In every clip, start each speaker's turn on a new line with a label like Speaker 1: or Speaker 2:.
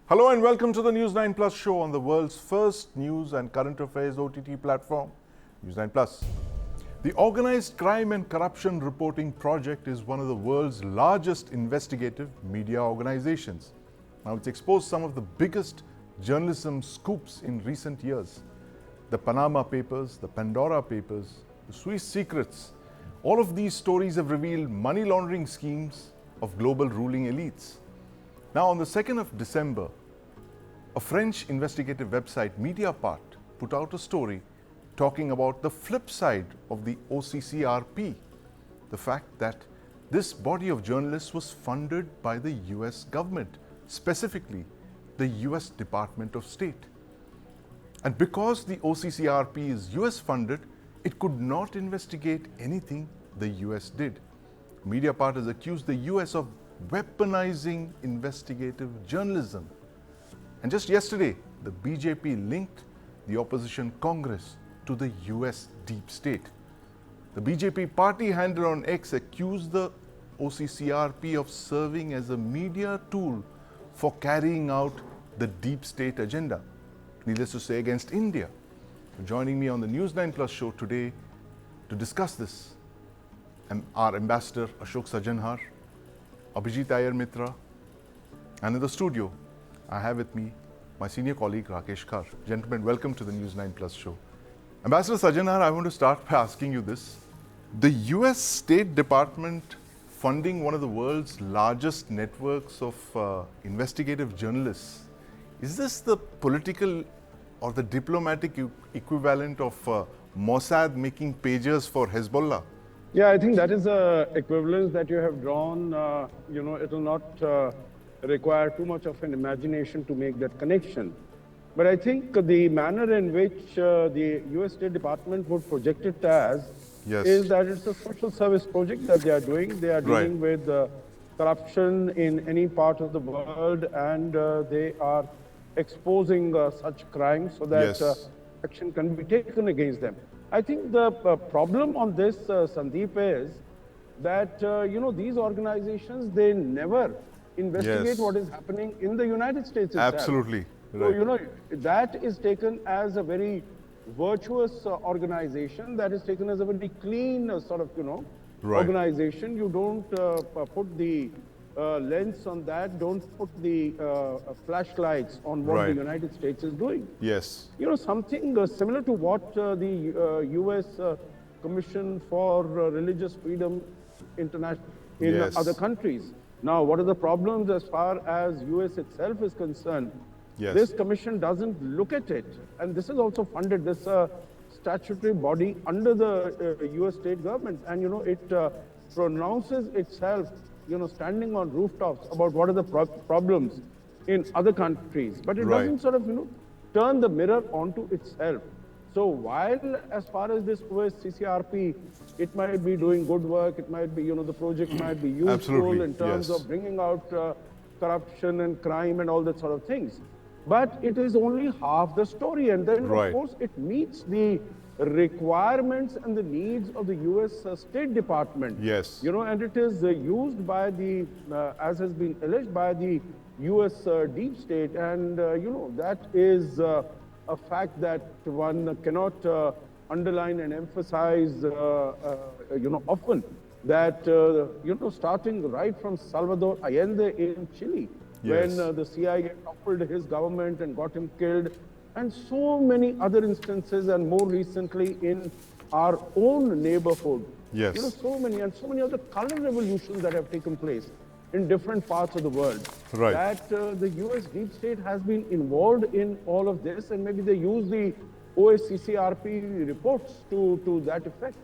Speaker 1: Hello and welcome to the News9 Plus show on the world's first news and current affairs OTT platform, News9 Plus. The Organized Crime and Corruption Reporting Project is one of the world's largest investigative media organizations. Now, it's exposed some of the biggest journalism scoops in recent years. The Panama Papers, the Pandora Papers, the Swiss secrets. All of these stories have revealed money laundering schemes of global ruling elites. Now, on the 2nd of December, a French investigative website, Mediapart, put out a story talking about the flip side of the OCCRP, the fact that this body of journalists was funded by the US government, specifically the US Department of State. And because the OCCRP is US funded, it could not investigate anything the US did. Mediapart has accused the US of weaponizing investigative journalism. And just yesterday, the BJP linked the opposition Congress to the US deep state. The BJP party handle on X accused the OCCRP of serving as a media tool for carrying out the deep state agenda, needless to say, against India. Joining me on the News9 Plus show today to discuss this, our ambassador Ashok Sajanhar, Abhijit Iyer Mitra, and in the studio, I have with me my senior colleague Rakesh Kar. Gentlemen, welcome to the News9 Plus show. Ambassador Sajanhar, I want to start by asking you this. The US State Department funding one of the world's largest networks of investigative journalists, is this the political or the diplomatic equivalent of Mossad making pagers for Hezbollah?
Speaker 2: Yeah, I think that is the equivalence that you have drawn. It will not require too much of an imagination to make that connection. But I think the manner in which the US State Department would project it as is that it's a social service project that they are doing. They are dealing with corruption in any part of the world, and they are exposing such crimes so that action can be taken against them. I think the problem on this, Sandeep, is that, these organizations, they never investigate what is happening in the United States itself.
Speaker 1: Absolutely.
Speaker 2: So, that is taken as a very virtuous organization, that is taken as a very clean organization. You don't put the lens on that, don't put the flashlights on what the United States is doing.
Speaker 1: Yes.
Speaker 2: Something similar to what the US Commission for Religious Freedom International in other countries. Now, what are the problems as far as US itself is concerned? This commission doesn't look at it. And this is also funded, this statutory body under the US state government. And, it pronounces itself, standing on rooftops about what are the problems in other countries. But it doesn't turn the mirror onto itself. So while as far as this OCCRP, it might be doing good work, it might be, the project might be useful in terms of bringing out corruption and crime and all that sort of things. But it is only half the story. And then, of course, it meets the requirements and the needs of the US State Department. And it is used by the, as has been alleged, by the US deep state. And, that is a fact that one cannot underline and emphasize, often, that, starting right from Salvador Allende in Chile, when the CIA toppled his government and got him killed, and so many other instances, and more recently in our own neighborhood. So many other color revolutions that have taken place in different parts of the world. That the US deep state has been involved in all of this, and maybe they use the OCCRP reports to that effect.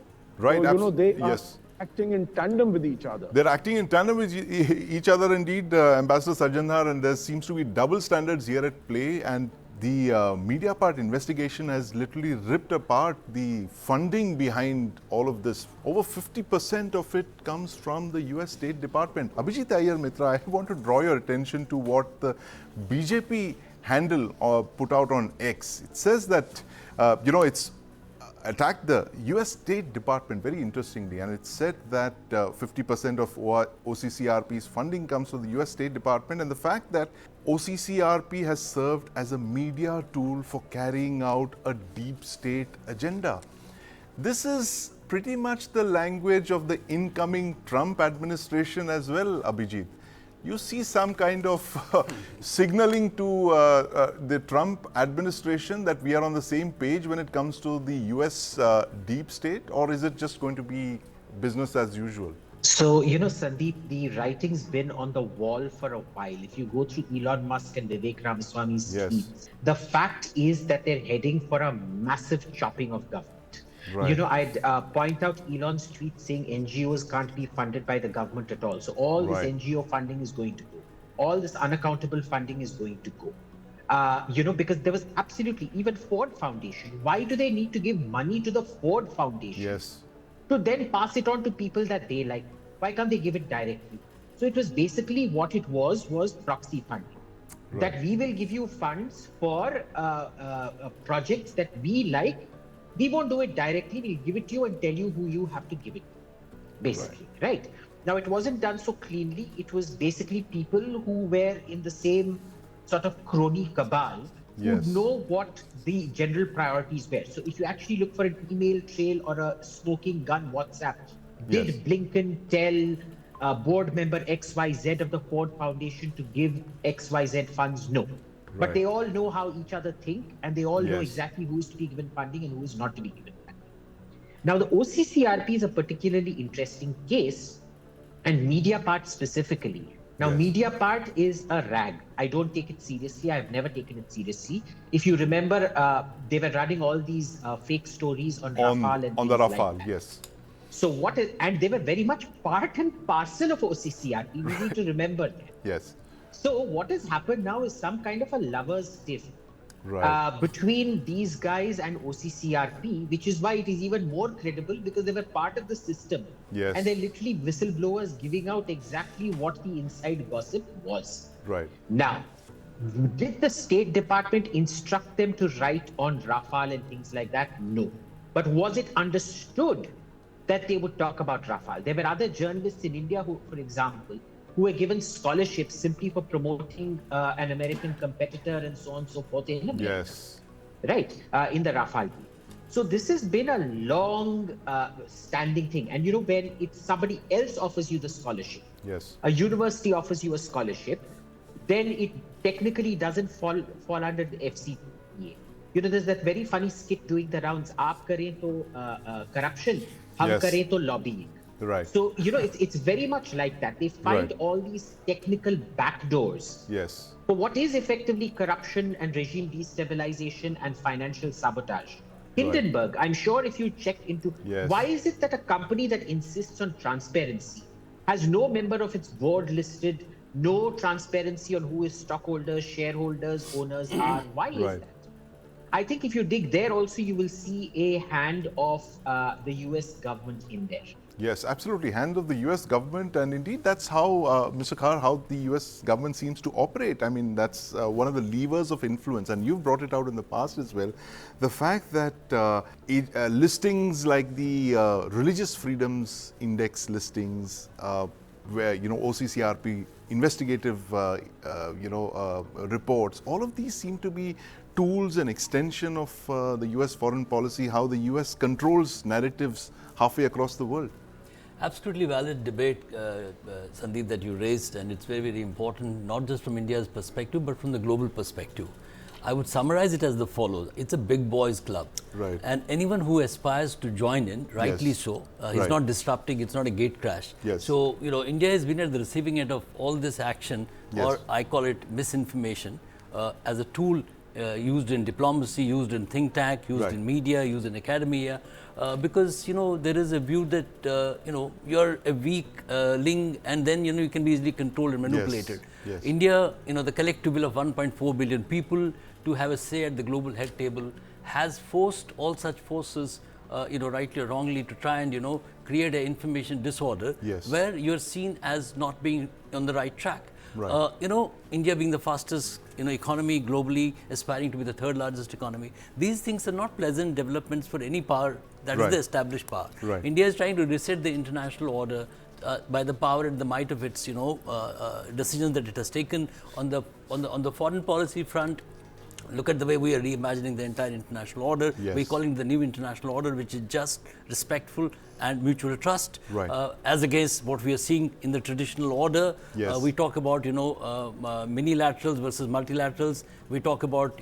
Speaker 2: So, they are acting in tandem with each other.
Speaker 1: They're acting in tandem with each other indeed, Ambassador Sajanhar, and there seems to be double standards here at play, and the Mediapart investigation has literally ripped apart the funding behind all of this. Over 50% of it comes from the US State Department. Abhijit Iyer Mitra, I want to draw your attention to what the BJP handle put out on X. It says that, it's attacked the US State Department very interestingly, and it said that 50% of OCCRP's funding comes from the US State Department, and the fact that OCCRP has served as a media tool for carrying out a deep state agenda. This is pretty much the language of the incoming Trump administration as well, Abhijit. You see some kind of signaling to the Trump administration that we are on the same page when it comes to the US deep state, or is it just going to be business as usual?
Speaker 3: So, Sandeep, the writing's been on the wall for a while. If you go through Elon Musk and Vivek Ramaswamy's tweets, the fact is that they're heading for a massive chopping of government. Right. I'd point out Elon's tweet saying NGOs can't be funded by the government at all. So all this NGO funding is going to go. All this unaccountable funding is going to go. Because there was absolutely, even Ford Foundation, why do they need to give money to the Ford Foundation?
Speaker 1: Yes.
Speaker 3: To then pass it on to people that they like? Why can't they give it directly? So it was basically what it was proxy funding. Right. That we will give you funds for projects that we like. We won't do it directly, we'll give it to you and tell you who you have to give it to, basically, right? Now, it wasn't done so cleanly. It was basically people who were in the same sort of crony cabal who know what the general priorities were. So if you actually look for an email trail or a smoking gun WhatsApp, did Blinken tell board member XYZ of the Ford Foundation to give XYZ funds? No. But they all know how each other think, and they all know exactly who is to be given funding and who is not to be given funding. Now, the OCCRP is a particularly interesting case, and Mediapart specifically. Now, Mediapart is a rag. I don't take it seriously. I've never taken it seriously. If you remember, they were running all these fake stories on Rafale and
Speaker 1: on the Rafale, like yes.
Speaker 3: So and they were very much part and parcel of OCCRP. We need to remember that.
Speaker 1: Yes.
Speaker 3: So what has happened now is some kind of a lover's tiff between these guys and OCCRP, which is why it is even more credible because they were part of the system. Yes. And they're literally whistleblowers giving out exactly what the inside gossip was.
Speaker 1: Right.
Speaker 3: Now, did the State Department instruct them to write on Rafale and things like that? No. But was it understood that they would talk about Rafale? There were other journalists in India who, for example, who were given scholarships simply for promoting an American competitor and so on and so forth in America.
Speaker 1: Yes.
Speaker 3: Right, in the Rafale deal. So this has been a long standing thing. And when somebody else offers you the scholarship, a university offers you a scholarship, then it technically doesn't fall under the FCPA. There's that very funny skit doing the rounds, aap kare to corruption, hum kare to lobbying.
Speaker 1: Right.
Speaker 3: So, it's very much like that. They find all these technical backdoors.
Speaker 1: Yes.
Speaker 3: For what is effectively corruption and regime destabilization and financial sabotage. Hindenburg, I'm sure if you check into why is it that a company that insists on transparency has no member of its board listed, no transparency on who its stockholders, shareholders, owners are? Why is that? I think if you dig there also, you will see a hand of the US government in there.
Speaker 1: Yes, absolutely. Hand of the US government, and indeed that's how, Mr. Khar, how the US government seems to operate. I mean, that's one of the levers of influence, and you've brought it out in the past as well. The fact that listings like the Religious Freedoms Index listings, where, OCCRP investigative, reports, all of these seem to be tools and extension of the US foreign policy, how the US controls narratives halfway across the world.
Speaker 4: Absolutely valid debate, Sandeep, that you raised, and it's very, very important, not just from India's perspective, but from the global perspective. I would summarize it as the follows. It's a big boys club.
Speaker 1: Right.
Speaker 4: And anyone who aspires to join in, rightly so, is not disrupting, it's not a gate crash.
Speaker 1: Yes.
Speaker 4: So, India has been at the receiving end of all this action, or I call it misinformation, as a tool used in diplomacy, used in think tank, used in media, used in academia, because, there is a view that, you're a weak link and then, you can be easily controlled and manipulated.
Speaker 1: Yes.
Speaker 4: India, the collective will of 1.4 billion people to have a say at the global head table has forced all such forces, rightly or wrongly, to try and, create an information disorder where you're seen as not being on the right track.
Speaker 1: Right.
Speaker 4: India being the fastest economy globally, aspiring to be the third largest economy. These things are not pleasant developments for any power that is the established power.
Speaker 1: Right.
Speaker 4: India is trying to reset the international order by the power and the might of its decisions that it has taken on the foreign policy front. Look at the way we are reimagining the entire international order.
Speaker 1: Yes.
Speaker 4: We're calling it the new international order, which is just, respectful, and mutual trust.
Speaker 1: Right.
Speaker 4: As against what we are seeing in the traditional order.
Speaker 1: Yes.
Speaker 4: We talk about minilaterals versus multilaterals. We talk about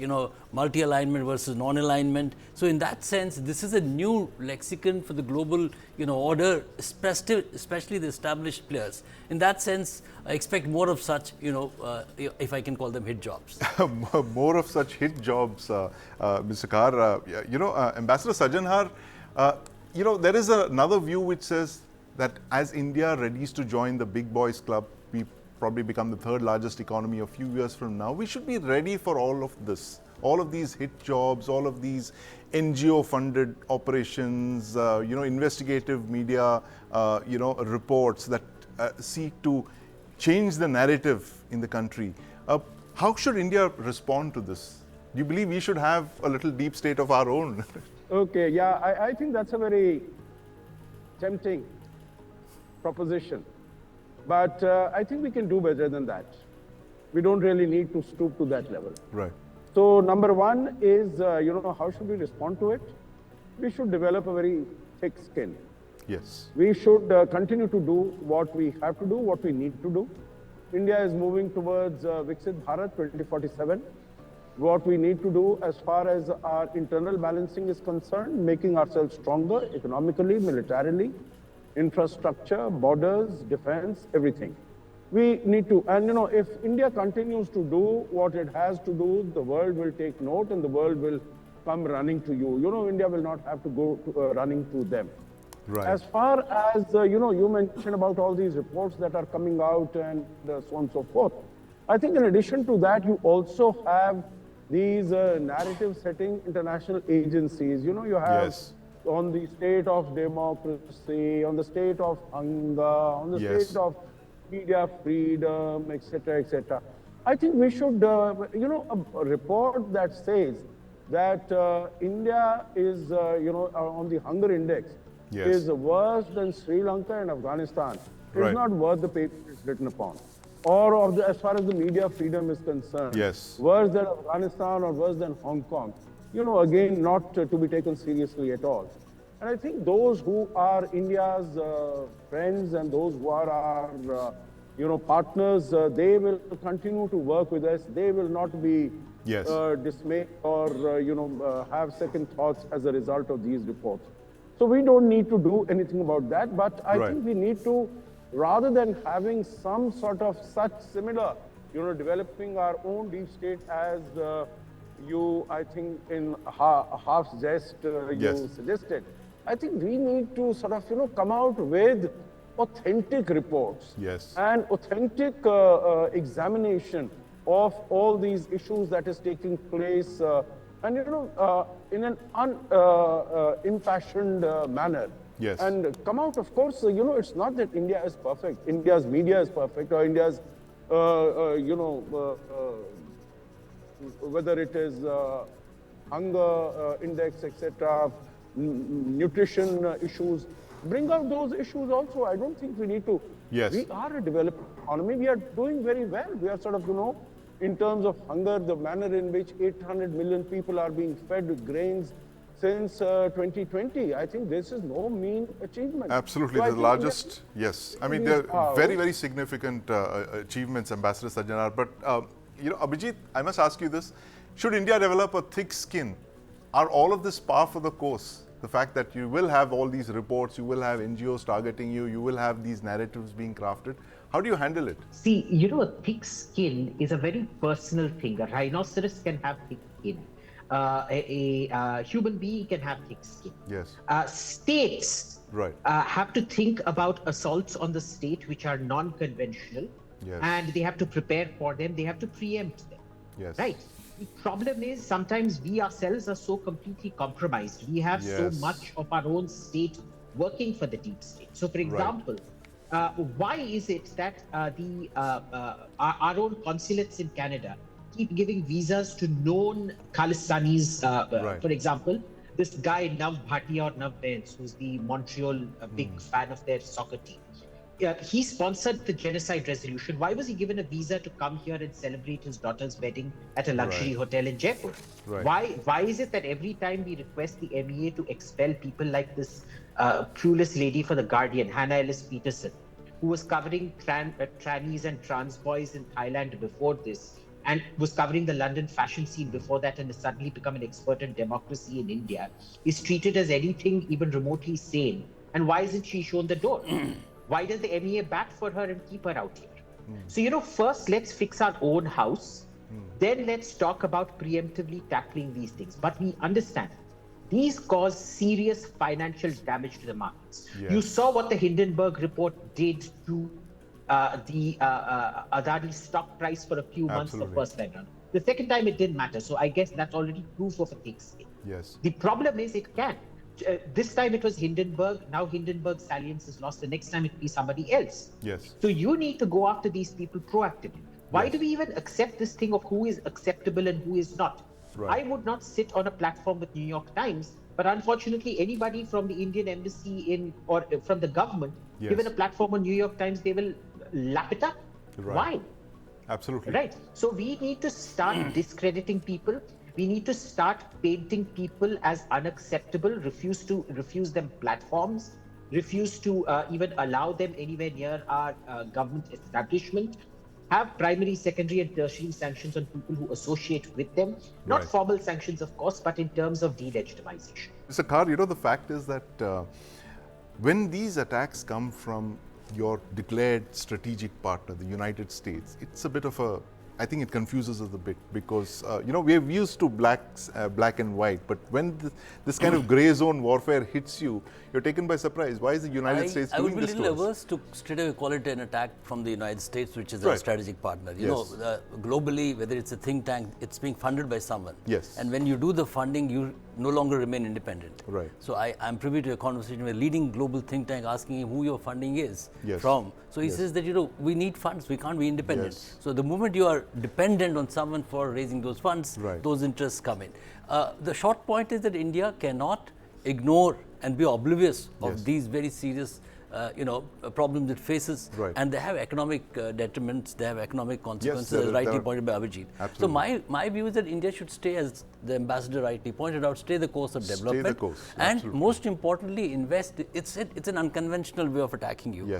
Speaker 4: multi-alignment versus non-alignment. So in that sense, this is a new lexicon for the global order, especially the established players. In that sense, I expect more of such, if I can call them hit jobs.
Speaker 1: More of such hit jobs, Mr. Kar. Ambassador Sajanhar, there is another view which says that as India readies to join the big boys club, we probably become the third largest economy a few years from now. We should be ready for all of this, all of these hit jobs, all of these NGO-funded operations, investigative media, reports that seek to change the narrative in the country. How should India respond to this? Do you believe we should have a little deep state of our own?
Speaker 2: Okay, yeah, I think that's a very tempting proposition. But I think we can do better than that. We don't really need to stoop to that level.
Speaker 1: Right.
Speaker 2: So number one is, how should we respond to it? We should develop a very thick skin.
Speaker 1: Yes.
Speaker 2: We should continue to do what we have to do, what we need to do. India is moving towards Viksit Bharat 2047. What we need to do as far as our internal balancing is concerned, making ourselves stronger economically, militarily, infrastructure, borders, defense, everything. We need to, and if India continues to do what it has to do, the world will take note and the world will come running to you. India will not have to go running to them.
Speaker 1: Right.
Speaker 2: As far as, you mentioned about all these reports that are coming out and so on and so forth. I think in addition to that, you also have these narrative-setting international agencies. You have on the state of democracy, on the state of hunger, on the state of media freedom, etc., etc. I think we should, a report that says that India is, on the hunger index, is worse than Sri Lanka and Afghanistan. It's not worth the paper it's written upon. Or as far as the media freedom is concerned, worse than Afghanistan or worse than Hong Kong, again, not to be taken seriously at all. And I think those who are India's friends and those who are our, partners, they will continue to work with us. They will not be dismayed or, have second thoughts as a result of these reports. So we don't need to do anything about that, but I think we need to, rather than having some sort of such similar, developing our own deep state as I think in half jest, you suggested. I think we need to sort of, come out with authentic reports and authentic examination of all these issues that is taking place and, in an impassioned manner. And come out, of course, it's not that India is perfect. India's media is perfect, or India's, whether it is hunger index, etc., nutrition issues. Bring out those issues also. I don't think we need to. We are a developed economy. We are doing very well. We are sort of, in terms of hunger, the manner in which 800 million people are being fed with grains since 2020. I think this is no mean achievement.
Speaker 1: Absolutely,
Speaker 2: So
Speaker 1: the largest, I mean, they're very, very significant achievements, Ambassador Sajanar. But, Abhijit, I must ask you this. Should India develop a thick skin? Are all of this par for the course? The fact that you will have all these reports, you will have NGOs targeting you, you will have these narratives being crafted. How do you handle it?
Speaker 3: See, a thick skin is a very personal thing. A rhinoceros can have thick skin. A human being can have thick skin. States have to think about assaults on the state which are non-conventional, and they have to prepare for them. They have to preempt them. Right? The problem is sometimes we ourselves are so completely compromised. We have so much of our own state working for the deep state. So, for example, why is it that our own consulates in Canada keep giving visas to known Khalistanis? For example, this guy Nav Bhatia or Nav Bains, who's the Montreal big fan of their soccer team. He sponsored the genocide resolution. Why was he given a visa to come here and celebrate his daughter's wedding at a luxury hotel in Jaipur? Why is it that every time we request the MEA to expel people like this clueless lady for The Guardian, Hannah Ellis Peterson, who was covering trannies and trans boys in Thailand before this, and was covering the London fashion scene before that, and has suddenly become an expert in democracy in India, is treated as anything even remotely sane? And why isn't she shown the door? Why does the MEA bat for her and keep her out here? So, first let's fix our own house. Then let's talk about preemptively tackling these things. But we understand these cause serious financial damage to the markets. You saw what the Hindenburg report did to the Adani stock price for a few months the first time around. The second time it didn't matter. So I guess that's already proof of a thick skin. The problem is it can. This time it was Hindenburg. Now Hindenburg's salience is lost. The next time it will be somebody else. So you need to go after these people proactively. Why do we even accept this thing of who is acceptable and who is not? I would not sit on a platform with New York Times, but unfortunately anybody from the Indian embassy or from the government, given a platform on New York Times, they will lap it up. Why?
Speaker 1: Absolutely.
Speaker 3: So we need to start discrediting people. We need to start painting people as unacceptable, refuse them platforms, refuse to even allow them anywhere near our government establishment, have primary, secondary, and tertiary sanctions on people who associate with them. Not formal sanctions, of course, but in terms of de-legitimization.
Speaker 1: Mr. Kar, the fact is that when these attacks come from your declared strategic partner, the United States, it's a bit of a, I think it confuses us a bit because, we're used to black and white, but when this kind of gray zone warfare hits you, you're taken by surprise. Why is the United States doing this to us?
Speaker 4: I would be a little averse to straight away call it an attack from the United States, which is our strategic partner. Globally, whether it's a think tank, it's being funded by someone. And when you do the funding, you no longer remain independent. So I'm privy to a conversation with a leading global think tank asking him who your funding is from. So he says that, we need funds, we can't be independent. So the moment you are dependent on someone for raising those funds, those interests come in. The short point is that India cannot ignore and be oblivious of these very serious problems it faces, and they have economic detriments, they have economic consequences, as rightly pointed by Abhijit. So my view is that India should stay, as the ambassador rightly pointed out, stay the course of development, and most importantly invest. It's an unconventional way of attacking you.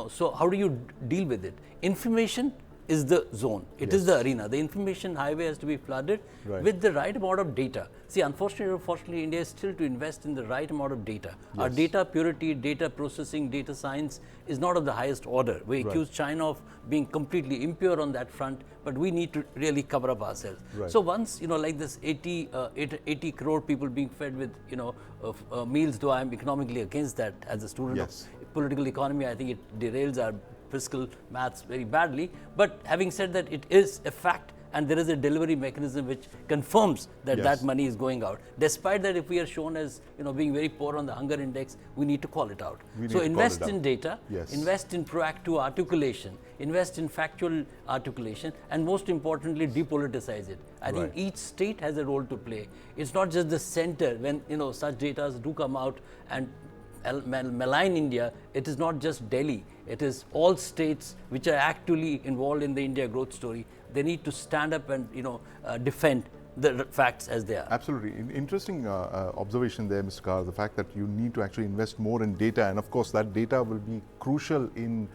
Speaker 4: So how do you deal with it? Information is the zone. It is the arena. The information highway has to be flooded with the right amount of data. See, unfortunately, India is still to invest in the right amount of data. Our data purity, data processing, data science is not of the highest order. We accuse China of being completely impure on that front, but we need to really cover up ourselves. So once, like this 80 crore people being fed with, meals, though I am economically against that as a student of political economy, I think it derails our fiscal maths very badly. But having said that, it is a fact, and there is a delivery mechanism which confirms that that money is going out. Despite that, if we are shown as being very poor on the hunger index, we need to call it out. So invest in data, invest in proactive articulation, invest in factual articulation, and most importantly, depoliticize it. I think each state has a role to play. It's not just the center. When such data do come out and malign India, it is not just Delhi. It is all states which are actively involved in the India growth story. They need to stand up and defend the facts as they are.
Speaker 1: Absolutely. Interesting observation there, Mr. Kar, the fact that you need to actually invest more in data, and of course that data will be crucial in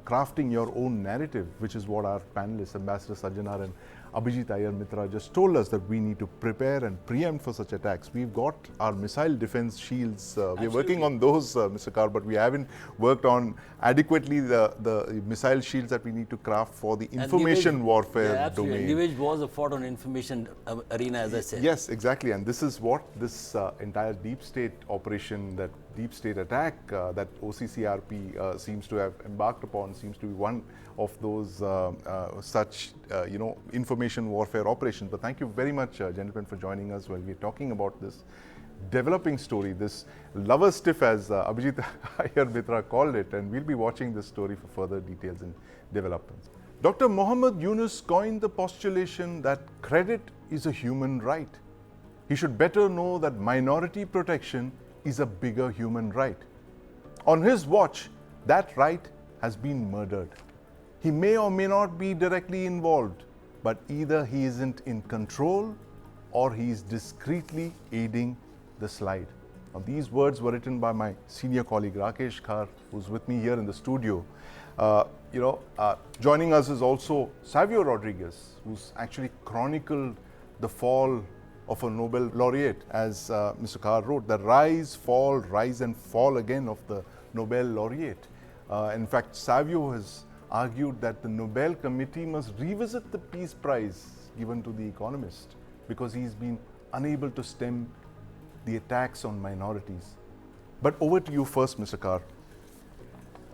Speaker 1: crafting your own narrative, which is what our panelists, Ambassador Sajjanar and Abhijit Iyer Mitra, just told us, that we need to prepare and preempt for such attacks. We've got our missile defense shields. We're working on those, Mr. Kar, but we haven't worked on adequately the missile shields that we need to craft for the information warfare domain.
Speaker 4: Nivej was a fought on information arena, as I said.
Speaker 1: Yes, exactly. And this is what this entire deep state operation, that deep state attack that OCCRP seems to have embarked upon, seems to be one of those such information warfare operations. But thank you very much, gentlemen, for joining us while we're talking about this developing story, this lover stiff as Abhijit Iyer Mitra called it, and we'll be watching this story for further details and developments. Dr. Mohammad Yunus coined the postulation that credit is a human right. He should better know that minority protection is a bigger human right. On his watch, that right has been murdered. He may or may not be directly involved, but either he isn't in control or he is discreetly aiding the slide. Now, these words were written by my senior colleague Rakesh Khar, who's with me here in the studio. Joining us is also Savio Rodriguez, who's actually chronicled the fall of a Nobel laureate, as Mr. Khar wrote, the rise and fall again of the Nobel laureate. In fact, Savio has argued that the Nobel Committee must revisit the Peace Prize given to The Economist because he's been unable to stem the attacks on minorities. But over to you first, Mr. Khar.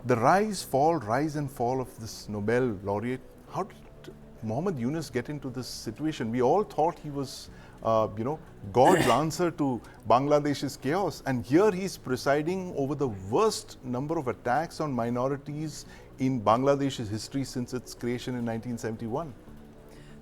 Speaker 1: The rise and fall of this Nobel laureate, how did Mohammad Yunus get into this situation? We all thought he was, God's answer to Bangladesh's chaos. And here he's presiding over the worst number of attacks on minorities in Bangladesh's history since its creation in 1971.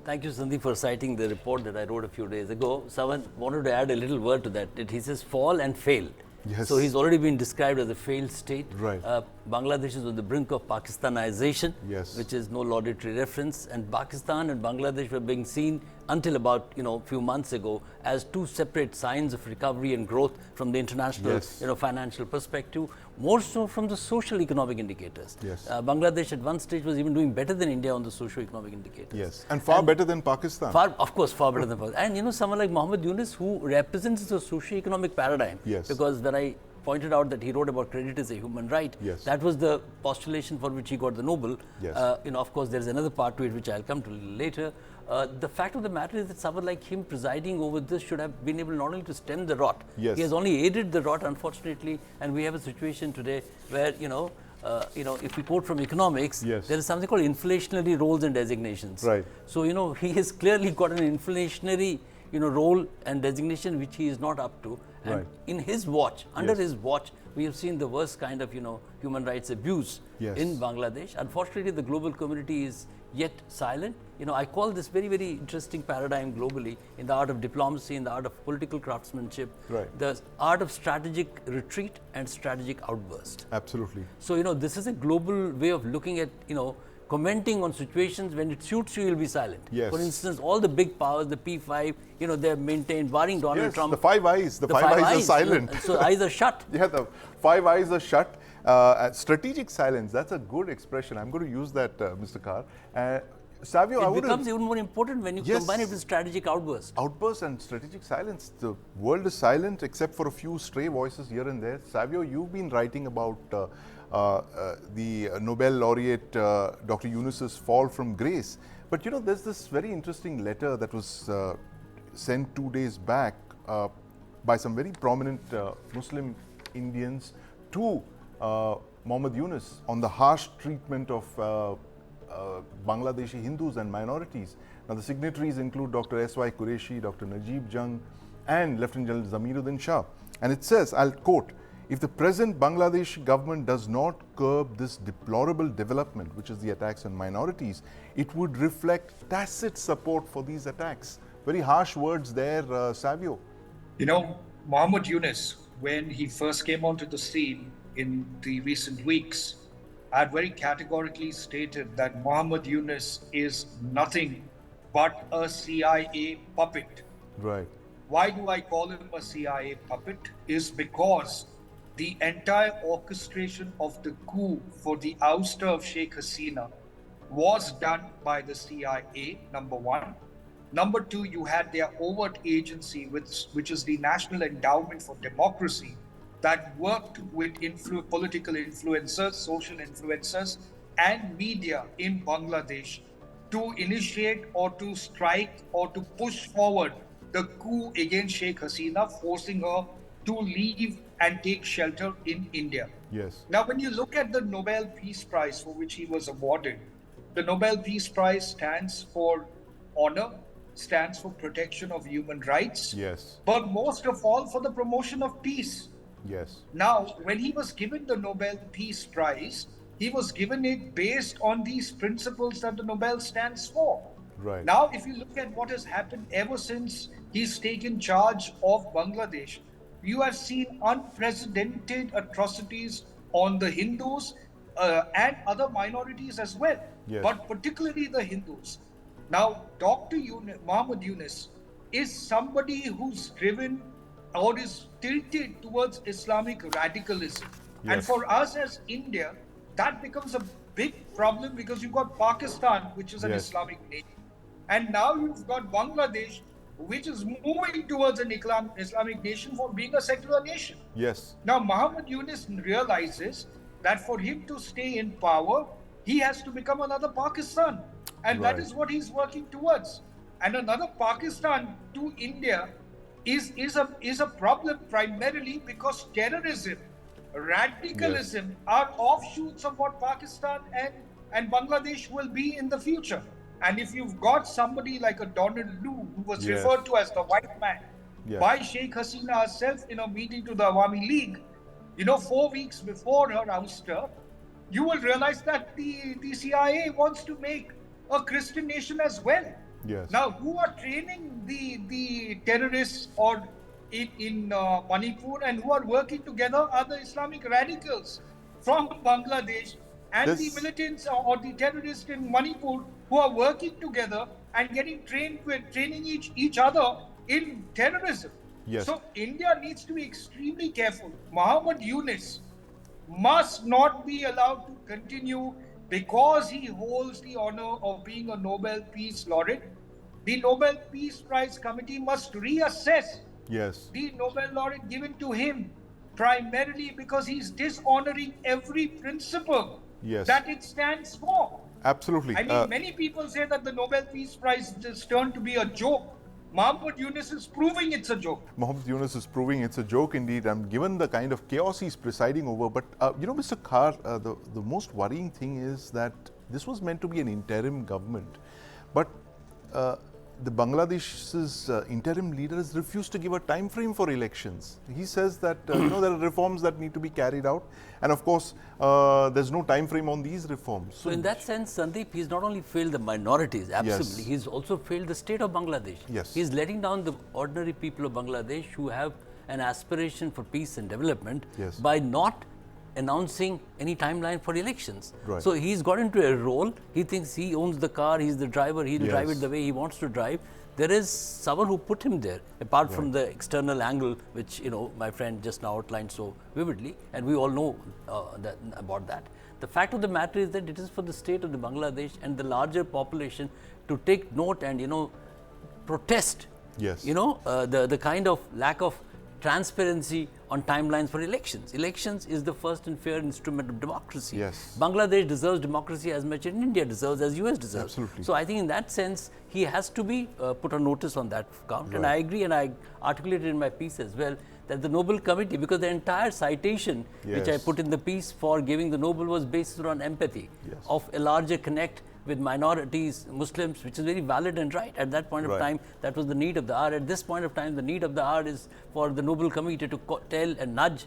Speaker 4: Thank you, Sandeep, for citing the report that I wrote a few days ago. Someone wanted to add a little word to that. He says fall and fail.
Speaker 1: Yes.
Speaker 4: So he's already been described as a failed state.
Speaker 1: Right.
Speaker 4: Bangladesh is on the brink of Pakistanization,
Speaker 1: yes,
Speaker 4: which is no laudatory reference. And Pakistan and Bangladesh were being seen until about few months ago as two separate signs of recovery and growth from the international
Speaker 1: yes,
Speaker 4: financial perspective, more so from the social economic indicators.
Speaker 1: Yes.
Speaker 4: Bangladesh at one stage was even doing better than India on the socio-economic indicators.
Speaker 1: Yes, and far better than Pakistan.
Speaker 4: Of course, far better than Pakistan. And someone like Mohammad Yunus, who represents the socio-economic paradigm.
Speaker 1: Yes.
Speaker 4: Because when I pointed out that he wrote about credit as a human right,
Speaker 1: yes,
Speaker 4: that was the postulation for which he got the Nobel.
Speaker 1: Yes.
Speaker 4: Of course, there is another part to it which I'll come to later. The fact of the matter is that someone like him presiding over this should have been able not only to stem the rot,
Speaker 1: yes,
Speaker 4: he has only aided the rot, unfortunately, and we have a situation today where, if we quote from economics,
Speaker 1: yes,
Speaker 4: there is something called inflationary roles and designations.
Speaker 1: Right.
Speaker 4: So, he has clearly got an inflationary, role and designation which he is not up to. And
Speaker 1: right,
Speaker 4: in his watch, under
Speaker 1: yes,
Speaker 4: his watch, we have seen the worst kind of, human rights abuse
Speaker 1: yes,
Speaker 4: in Bangladesh. Unfortunately, the global community is yet silent. I call this very, very interesting paradigm globally in the art of diplomacy, in the art of political craftsmanship,
Speaker 1: right,
Speaker 4: the art of strategic retreat and strategic outburst.
Speaker 1: Absolutely.
Speaker 4: So, this is a global way of looking at, commenting on situations. When it suits you, you'll be silent.
Speaker 1: Yes.
Speaker 4: For instance, all the big powers, the P5, they're maintained, barring Donald
Speaker 1: yes,
Speaker 4: Trump.
Speaker 1: the five eyes. The five eyes are silent.
Speaker 4: So eyes are shut.
Speaker 1: Yeah, the five eyes are shut. Strategic silence, that's a good expression. I'm going to use that, Mr. Khar. Savio,
Speaker 4: it becomes even more important when you
Speaker 1: yes,
Speaker 4: combine it with strategic outburst.
Speaker 1: Outburst and strategic silence. The world is silent except for a few stray voices here and there. Savio, you've been writing about the Nobel laureate Dr. Yunus's fall from grace. But there's this very interesting letter that was sent 2 days back by some very prominent Muslim Indians to Mohammad Yunus on the harsh treatment of Bangladeshi Hindus and minorities. Now, the signatories include Dr. S.Y. Qureshi, Dr. Najib Jung, and Lieutenant General Zamiruddin Shah. And it says, I'll quote, if the present Bangladesh government does not curb this deplorable development, which is the attacks on minorities, it would reflect tacit support for these attacks. Very harsh words there, Savio.
Speaker 5: Mohammad Yunus, when he first came onto the scene in the recent weeks, had very categorically stated that Mohammad Yunus is nothing but a CIA puppet.
Speaker 1: Right.
Speaker 5: Why do I call him a CIA puppet? Is because the entire orchestration of the coup for the ouster of Sheikh Hasina was done by the CIA, number one. Number two, you had their overt agency, which is the National Endowment for Democracy, that worked with political influencers, social influencers, and media in Bangladesh to initiate or to strike or to push forward the coup against Sheikh Hasina, forcing her to leave and take shelter in India.
Speaker 1: Yes.
Speaker 5: Now, when you look at the Nobel Peace Prize for which he was awarded, the Nobel Peace Prize stands for honor, stands for protection of human rights,
Speaker 1: Yes.
Speaker 5: but most of all for the promotion of peace.
Speaker 1: Yes.
Speaker 5: Now, when he was given the Nobel Peace Prize, he was given it based on these principles that the Nobel stands for.
Speaker 1: Right.
Speaker 5: Now, if you look at what has happened ever since he's taken charge of Bangladesh, you have seen unprecedented atrocities on the Hindus and other minorities as well,
Speaker 1: Yes.
Speaker 5: but particularly the Hindus. Now, Dr. Muhammad Yunus is somebody who's driven or is tilted towards Islamic radicalism. And
Speaker 1: Yes.
Speaker 5: for us as India, that becomes a big problem because you've got Pakistan, which is an
Speaker 1: Yes.
Speaker 5: Islamic nation. And now you've got Bangladesh, which is moving towards an Islamic nation for being a secular nation.
Speaker 1: Yes.
Speaker 5: Now, Muhammad Yunus realizes that for him to stay in power, he has to become another Pakistan. And that
Speaker 1: Right.
Speaker 5: is what he's working towards. And another Pakistan to India is a problem primarily because terrorism, radicalism are offshoots of what Pakistan and Bangladesh will be in the future. And if you've got somebody like a Donald Lu, who was
Speaker 1: Yes.
Speaker 5: referred to as the white man
Speaker 1: Yes.
Speaker 5: by Sheikh Hasina herself in a meeting to the Awami League, 4 weeks before her ouster, you will realize that the CIA wants to make a Christian nation as well.
Speaker 1: Yes.
Speaker 5: Now, who are training the terrorists or in Manipur and who are working together are the Islamic radicals from Bangladesh and the militants or the terrorists in Manipur who are working together and getting training each other in terrorism.
Speaker 1: Yes.
Speaker 5: So India needs to be extremely careful. Muhammad Yunus must not be allowed to continue because he holds the honor of being a Nobel Peace Laureate. The Nobel Peace Prize Committee must reassess
Speaker 1: Yes.
Speaker 5: the Nobel Laureate given to him primarily because he's dishonoring every principle
Speaker 1: Yes.
Speaker 5: that it stands for.
Speaker 1: Absolutely.
Speaker 5: I mean, many people say that the Nobel Peace Prize just turned to be a joke. Muhammad Yunus is proving it's a joke.
Speaker 1: Mohammed Yunus is proving it's a joke indeed, and given the kind of chaos he's presiding over. But, Mr. Khar, the most worrying thing is that this was meant to be an interim government. But the Bangladesh's interim leader has refused to give a time frame for elections. He says that there are reforms that need to be carried out, and of course there's no time frame on these reforms.
Speaker 4: So in that sense, Sandeep, he's not only failed the minorities, absolutely, he's also failed the state of Bangladesh.
Speaker 1: Yes.
Speaker 4: He's letting down the ordinary people of Bangladesh who have an aspiration for peace and development by not announcing any timeline for elections.
Speaker 1: Right.
Speaker 4: So he's got into a role, he thinks he owns the car, he's the driver, he'll drive it the way he wants to drive. There is someone who put him there, apart from the external angle, which my friend just now outlined so vividly, and we all know about that. The fact of the matter is that it is for the state of the Bangladesh and the larger population to take note and protest.
Speaker 1: Yes.
Speaker 4: The kind of lack of transparency on timelines for elections. Elections is the first and fair instrument of democracy.
Speaker 1: Yes.
Speaker 4: Bangladesh deserves democracy as much as India deserves, as US deserves.
Speaker 1: Absolutely.
Speaker 4: So I think in that sense, he has to be put on notice on that count. And I agree, and I articulated in my piece as well, that the Nobel Committee, because the entire citation which I put in the piece for giving the Nobel was based on empathy of a larger connect with minorities, Muslims, which is very valid and right. At that point of time, that was the need of the hour. At this point of time, the need of the hour is for the Nobel Committee to tell and nudge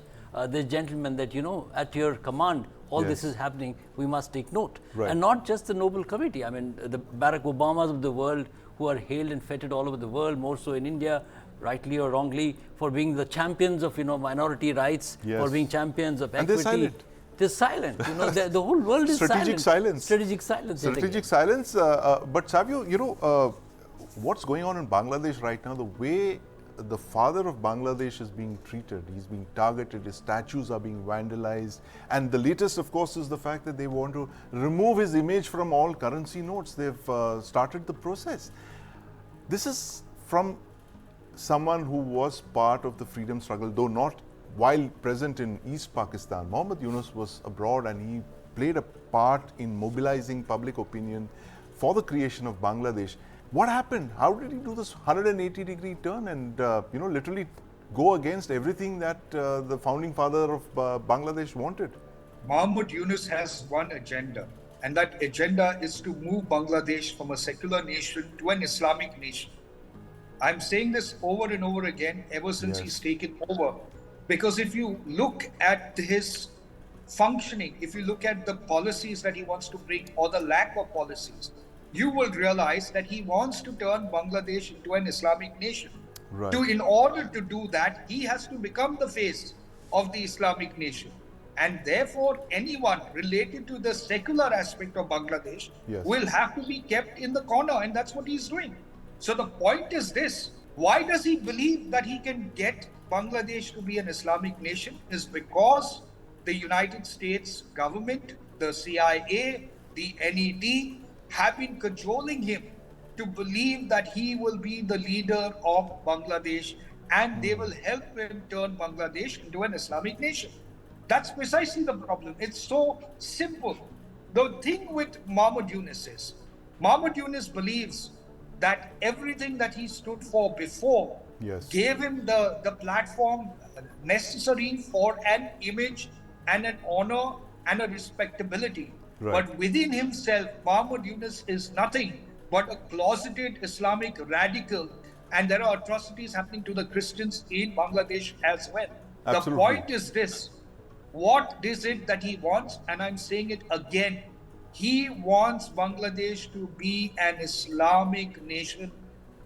Speaker 4: this gentleman that, at your command, all this is happening, we must take note. And not just the Nobel Committee. I mean, the Barack Obamas of the world, who are hailed and feted all over the world, more so in India, rightly or wrongly, for being the champions of, minority rights, for being champions of equity.
Speaker 1: And they're silent.
Speaker 4: They're silent. The whole world is
Speaker 1: Strategic silence.
Speaker 4: Strategic silence.
Speaker 1: Strategic silence. But Savio, what's going on in Bangladesh right now, the way the father of Bangladesh is being treated, he's being targeted, his statues are being vandalized. And the latest, of course, is the fact that they want to remove his image from all currency notes. They've started the process. This is from someone who was part of the freedom struggle, though not while present in East Pakistan. Muhammad Yunus was abroad and he played a part in mobilizing public opinion for the creation of Bangladesh. What happened? How did he do this 180-degree turn and literally go against everything that the founding father of Bangladesh wanted?
Speaker 5: Muhammad Yunus has one agenda, and that agenda is to move Bangladesh from a secular nation to an Islamic nation. I'm saying this over and over again ever since he's taken over. Because if you look at his functioning, if you look at the policies that he wants to bring or the lack of policies, you will realize that he wants to turn Bangladesh into an Islamic nation.
Speaker 1: Right.
Speaker 5: In order to do that, he has to become the face of the Islamic nation. And therefore, anyone related to the secular aspect of Bangladesh will have to be kept in the corner, and that's what he's doing. So the point is this: why does he believe that he can get Bangladesh to be an Islamic nation? Is because the United States government, the CIA, the NED have been cajoling him to believe that he will be the leader of Bangladesh and they will help him turn Bangladesh into an Islamic nation. That's precisely the problem. It's so simple. The thing with Mahmoud Yunus is, Mahmoud Yunus believes that everything that he stood for before gave him the platform necessary for an image and an honor and a respectability. But within himself, Mahmoud Yunus is nothing but a closeted Islamic radical, and there are atrocities happening to the Christians in Bangladesh as well. The point is this: what is it that he wants? And I'm saying it again. He wants Bangladesh to be an Islamic nation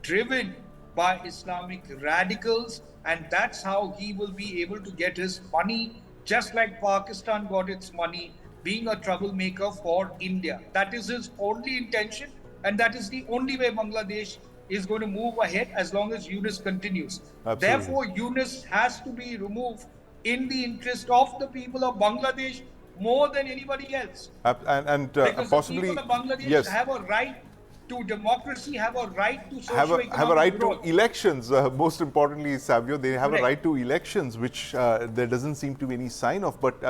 Speaker 5: driven by Islamic radicals, and that's how he will be able to get his money, just like Pakistan got its money, being a troublemaker for India. That is his only intention, and that is the only way Bangladesh is going to move ahead as long as Yunus continues. Therefore, Yunus has to be removed in the interest of the people of Bangladesh more than anybody else. Because possibly the people of Bangladesh have a right to democracy, have a right to socio-economic
Speaker 1: have a right
Speaker 5: growth.
Speaker 1: to elections. Most importantly, Savio, they have a right to elections, which there doesn't seem to be any sign of. But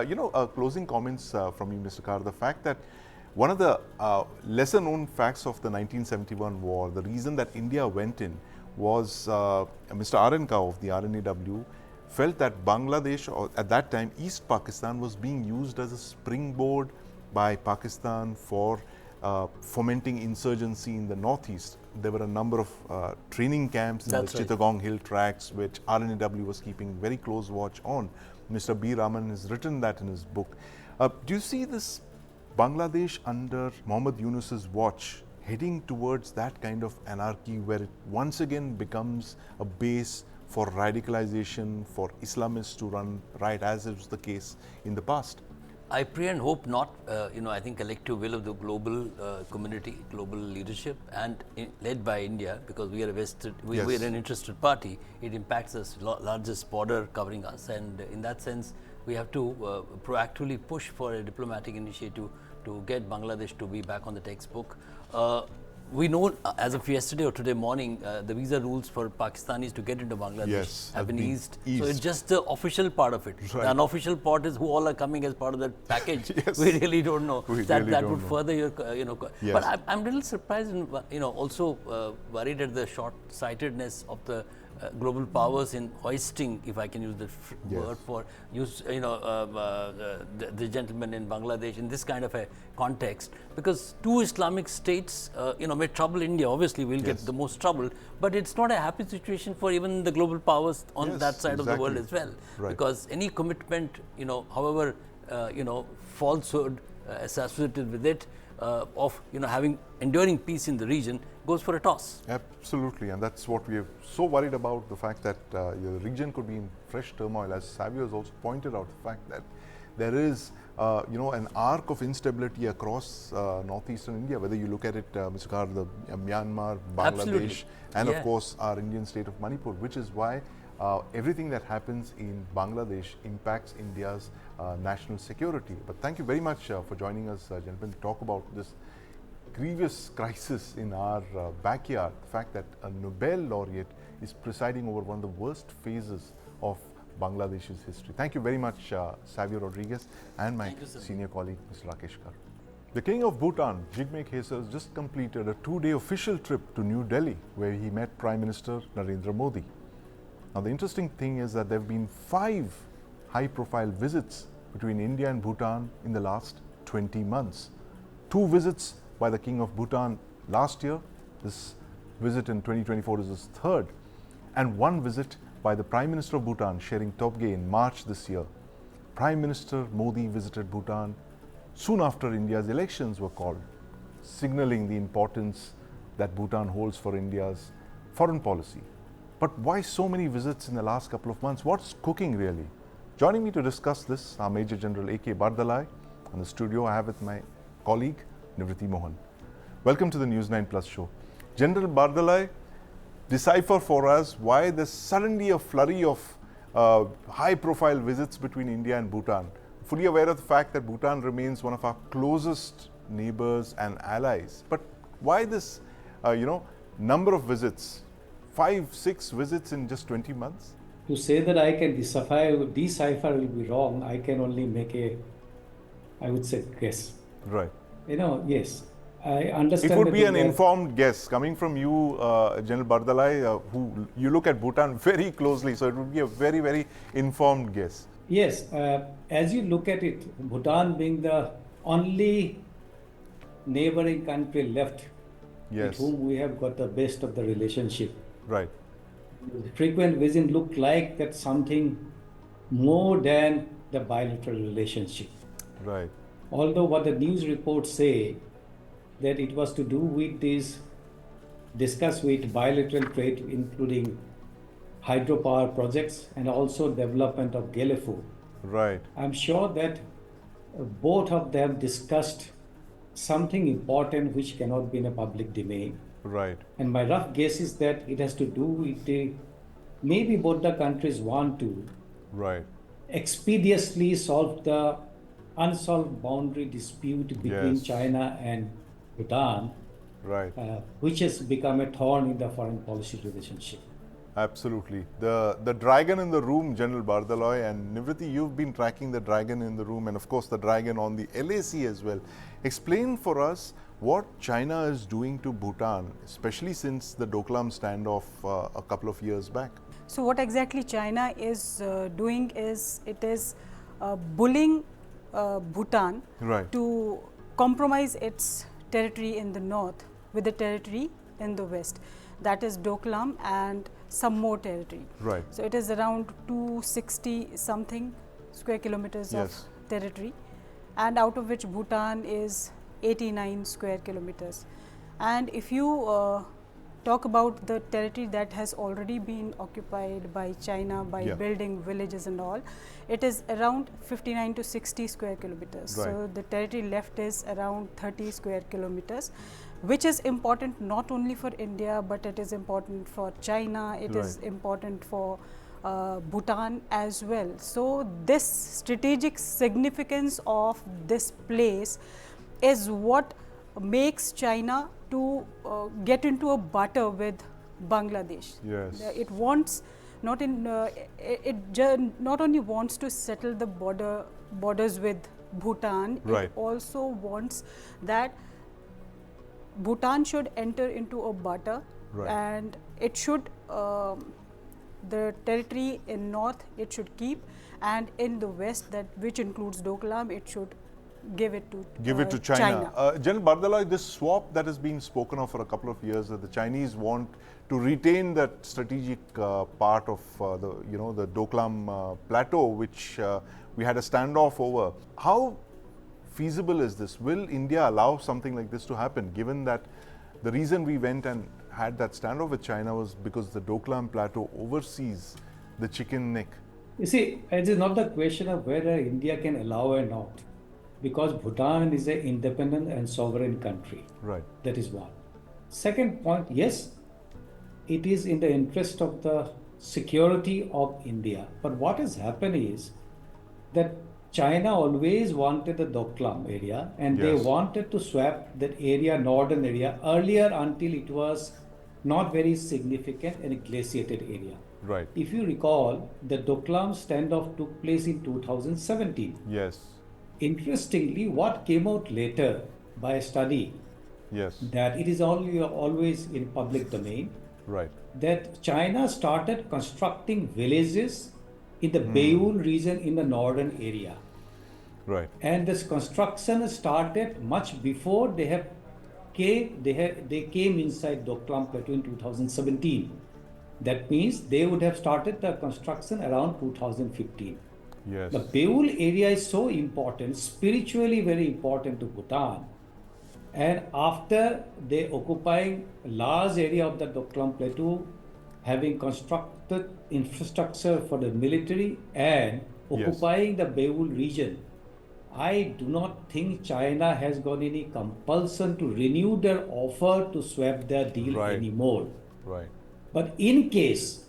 Speaker 1: closing comments from you, Mr. Kar, the fact that one of the lesser known facts of the 1971 war, the reason that India went in was Mr. R.N. Kao of the RNAW felt that Bangladesh, or at that time East Pakistan, was being used as a springboard by Pakistan for fomenting insurgency in the northeast. There were a number of training camps in the Chittagong Hill tracts, which RNAW was keeping very close watch on. Mr. B. Raman has written that in his book. Do you see this Bangladesh under Mohammad Yunus's watch heading towards that kind of anarchy, where it once again becomes a base for radicalization, for Islamists to run riot, as was the case in the past?
Speaker 4: I pray and hope not. I think collective will of the global community, global leadership, and led by India, because we are we are an interested party. It impacts us, largest border covering us, and in that sense, we have to proactively push for a diplomatic initiative to get Bangladesh to be back on the textbook. We know as of yesterday or today morning, the visa rules for Pakistanis to get into Bangladesh have been eased. So it's just the official part of it. The unofficial part is who all are coming as part of that package. We really don't know. That would further your, But I'm a little surprised and also worried at the short-sightedness of the global powers in hoisting, if I can use the word for the gentleman in Bangladesh in this kind of a context, because two Islamic states may trouble India. Obviously we'll get the most trouble, but it's not a happy situation for even the global powers on that side of the world as well, because any commitment, however falsehood associated with it, of having enduring peace in the region, goes for a toss.
Speaker 1: Absolutely, and that's what we are so worried about, the fact that the region could be in fresh turmoil, as Savio has also pointed out, the fact that there is an arc of instability across northeastern India, whether you look at it, Mr. Kar, Myanmar, Bangladesh, and of course our Indian state of Manipur, which is why everything that happens in Bangladesh impacts India's national security. But thank you very much for joining us, gentlemen, to talk about this grievous crisis in our backyard. The fact that a Nobel laureate is presiding over one of the worst phases of Bangladesh's history. Thank you very much, Savio Rodriguez, and my senior colleague, Mr. Rakesh Kar. The King of Bhutan, Jigme Khesar, just completed a 2-day official trip to New Delhi, where he met Prime Minister Narendra Modi. Now, the interesting thing is that there have been 5 high-profile visits between India and Bhutan in the last 20 months. 2 visits by the King of Bhutan last year, this visit in 2024 is his third, and one visit by the Prime Minister of Bhutan, Shering Tobge, in March this year. Prime Minister Modi visited Bhutan soon after India's elections were called, signaling the importance that Bhutan holds for India's foreign policy. But why so many visits in the last couple of months? What's cooking really? Joining me to discuss this are Major General A.K. Bardalai. In the studio, I have with my colleague, Nivriti Mohan. Welcome to the News9 Plus show. General Bardalai, decipher for us why there's suddenly a flurry of high-profile visits between India and Bhutan. Fully aware of the fact that Bhutan remains one of our closest neighbors and allies. But why this, number of visits? 5, 6 visits in just 20 months?
Speaker 6: To say that I can decipher will be wrong. I can only make I would say, guess.
Speaker 1: Right.
Speaker 6: Yes. I understand.
Speaker 1: It would be an informed guess coming from you, General Bardalai, who you look at Bhutan very closely. So it would be a very, very informed guess.
Speaker 6: Yes. As you look at it, Bhutan being the only neighboring country left with whom we have got the best of the relationship.
Speaker 1: Right.
Speaker 6: The frequent visit looked like that something more than the bilateral relationship.
Speaker 1: Right.
Speaker 6: Although what the news reports say that it was to do with discuss with bilateral trade, including hydropower projects and also development of Gelefu.
Speaker 1: Right.
Speaker 6: I'm sure that both of them discussed something important which cannot be in a public domain.
Speaker 1: Right.
Speaker 6: And my rough guess is that it has to do with maybe both the countries want to expeditiously solve the unsolved boundary dispute between China and Bhutan, which has become a thorn in the foreign policy relationship.
Speaker 1: Absolutely. The dragon in the room, General Bardalai, and Nivriti, you've been tracking the dragon in the room and of course the dragon on the LAC as well. Explain for us what China is doing to Bhutan, especially since the Doklam standoff a couple of years back.
Speaker 7: So what exactly China is doing is it is bullying Bhutan to compromise its territory in the north with the territory in the west. That is Doklam and some more territory.
Speaker 1: Right.
Speaker 7: So it is around 260 something square kilometers of territory, and out of which Bhutan is 89 square kilometers. And if you talk about the territory that has already been occupied by China by building villages and all, it is around 59 to 60 square kilometers. So the territory left is around 30 square kilometers, which is important not only for India, but it is important for China, it is important for Bhutan as well. So this strategic significance of this place is what makes China to get into a barter with Bangladesh.
Speaker 1: Yes.
Speaker 7: It wants not only wants to settle the borders with Bhutan, it also wants that Bhutan should enter into a barter and it should the territory in north it should keep, and in the west, that which includes Doklam, it should give it to China.
Speaker 1: General Bardalai, this swap that has been spoken of for a couple of years, that the Chinese want to retain that strategic part of the Doklam plateau, which we had a standoff over. How feasible is this? Will India allow something like this to happen, given that the reason we went and had that standoff with China was because the Doklam plateau oversees the chicken neck?
Speaker 6: You see, it is not the question of whether India can allow or not, because Bhutan is an independent and sovereign country.
Speaker 1: Right.
Speaker 6: That is one. Second point, yes, it is in the interest of the security of India. But what has happened is that China always wanted the Doklam area, and they wanted to swap that area, northern area, earlier until it was not very significant and a glaciated area.
Speaker 1: Right.
Speaker 6: If you recall, the Doklam standoff took place in 2017.
Speaker 1: Yes.
Speaker 6: Interestingly, what came out later by a study, that it is always in public domain, that China started constructing villages in the Beiyun region in the northern area.
Speaker 1: Right.
Speaker 6: And this construction started much before they have they came inside Doklam Plateau in 2017. That means they would have started the construction around 2015.
Speaker 1: Yes.
Speaker 6: The Beul area is so important, spiritually very important to Bhutan. And after they occupying a large area of the Doklam Plateau, having constructed infrastructure for the military and occupying the Beul region, I do not think China has got any compulsion to renew their offer to swap their deal anymore.
Speaker 1: Right.
Speaker 6: But in case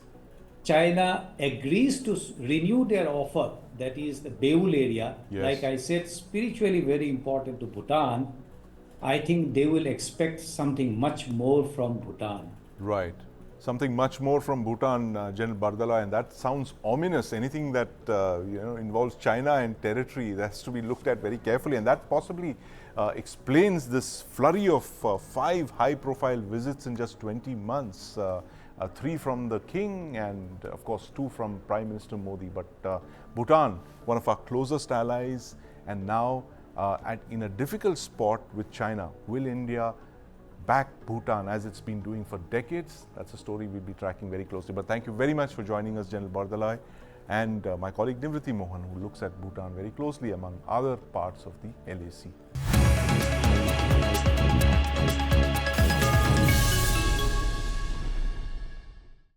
Speaker 6: China agrees to renew their offer, that is the Beul area, like I said, spiritually very important to Bhutan, I think they will expect something much more from Bhutan.
Speaker 1: Right. Something much more from Bhutan, General Bardala, and that sounds ominous. Anything that involves China and territory, that has to be looked at very carefully, and that possibly explains this flurry of 5 high-profile visits in just 20 months. 3 from the king and of course 2 from Prime Minister Modi. But Bhutan, one of our closest allies, and now in a difficult spot with China. Will India back Bhutan as it's been doing for decades? That's a story we'll be tracking very closely. But thank you very much for joining us, General Bardalai, and my colleague Nivriti Mohan, who looks at Bhutan very closely among other parts of the LAC.